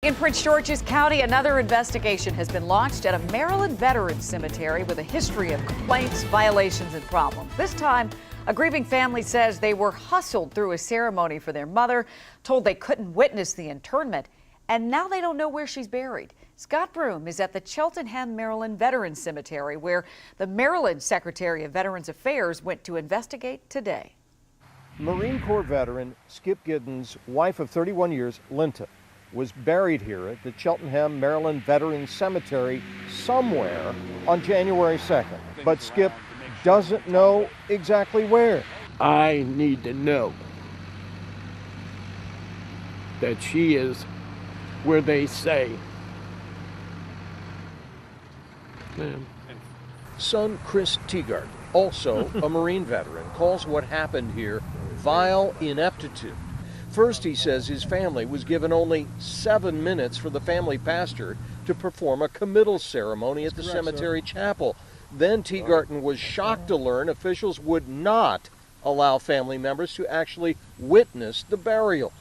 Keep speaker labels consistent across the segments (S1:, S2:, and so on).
S1: In Prince George's County, another investigation has been launched at a Maryland veterans cemetery with a history of complaints, violations, and problems. This time, a grieving family says they were hustled through a ceremony for their mother, told they couldn't witness the internment, and now they don't know where she's buried. Scott Broom is at the Cheltenham, Maryland Veterans Cemetery, where the Maryland Secretary of Veterans Affairs went to investigate today.
S2: Marine Corps veteran Skip Giddens' wife of 31 years, Linta, was buried here at the Cheltenham, Maryland Veterans Cemetery somewhere on January 2nd. But Skip doesn't know exactly where.
S3: I need to know that she is where they say.
S2: Son Chris Teagart, also a Marine veteran, calls what happened here vile ineptitude. First, he says his family was given only 7 minutes for the family pastor to perform a committal ceremony at the cemetery chapel. Then Teagarten was shocked to learn officials would not allow family members to actually witness the burial.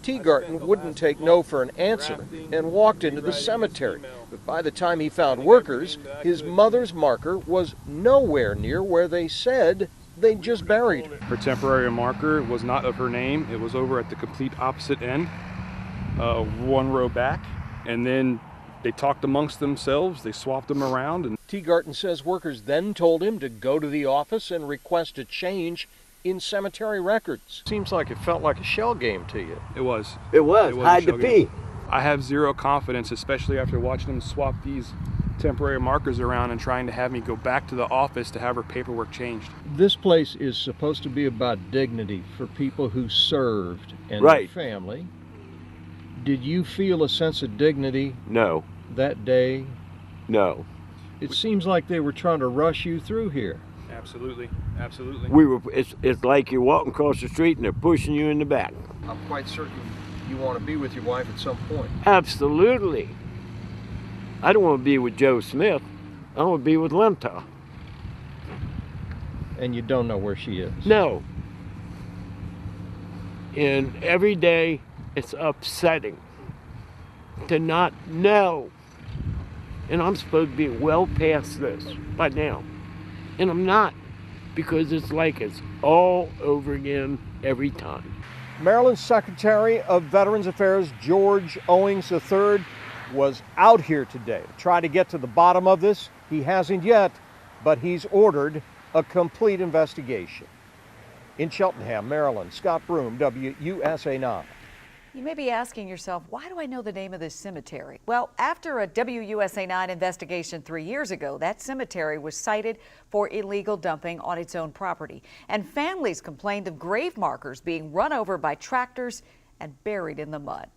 S2: Teagarten wouldn't take no for an answer and walked into the cemetery. But by the time he found workers, his mother's marker was nowhere near where they said they just buried her.
S4: Her temporary marker was not of her name. It was over at the complete opposite end, one row back. And then they talked amongst themselves. They swapped them around. And
S2: Teagarten says workers then told him to go to the office and request a change in cemetery records. Seems like it felt like a shell game to you.
S4: it was.
S3: It was hide to pee.
S4: I have zero confidence, especially after watching them swap these temporary markers around and trying to have me go back to the office to have her paperwork changed.
S2: This place is supposed to be about dignity for people who served and
S3: Right.
S2: their family. Did you feel a sense of dignity
S3: No,
S2: that day?
S3: no.
S2: It seems like they were trying to rush you through here.
S4: Absolutely, absolutely.
S3: It's like you're walking across the street and they're pushing you in the back.
S2: I'm quite certain you want to be with your wife at some point.
S3: Absolutely. I don't want to be with Joe Smith. I want to be with Linta.
S2: And you don't know where she is.
S3: No. And every day it's upsetting to not know. And I'm supposed to be well past this by now. And I'm not, because it's like it's all over again every time.
S2: Maryland Secretary of Veterans Affairs George Owings III was out here today to try to get to the bottom of this. He hasn't yet, but he's ordered a complete investigation. In Cheltenham, Maryland, Scott Broom, WUSA 9.
S1: You may be asking yourself, why do I know the name of this cemetery? Well, after a WUSA 9 investigation 3 years ago, that cemetery was cited for illegal dumping on its own property. And families complained of grave markers being run over by tractors and buried in the mud.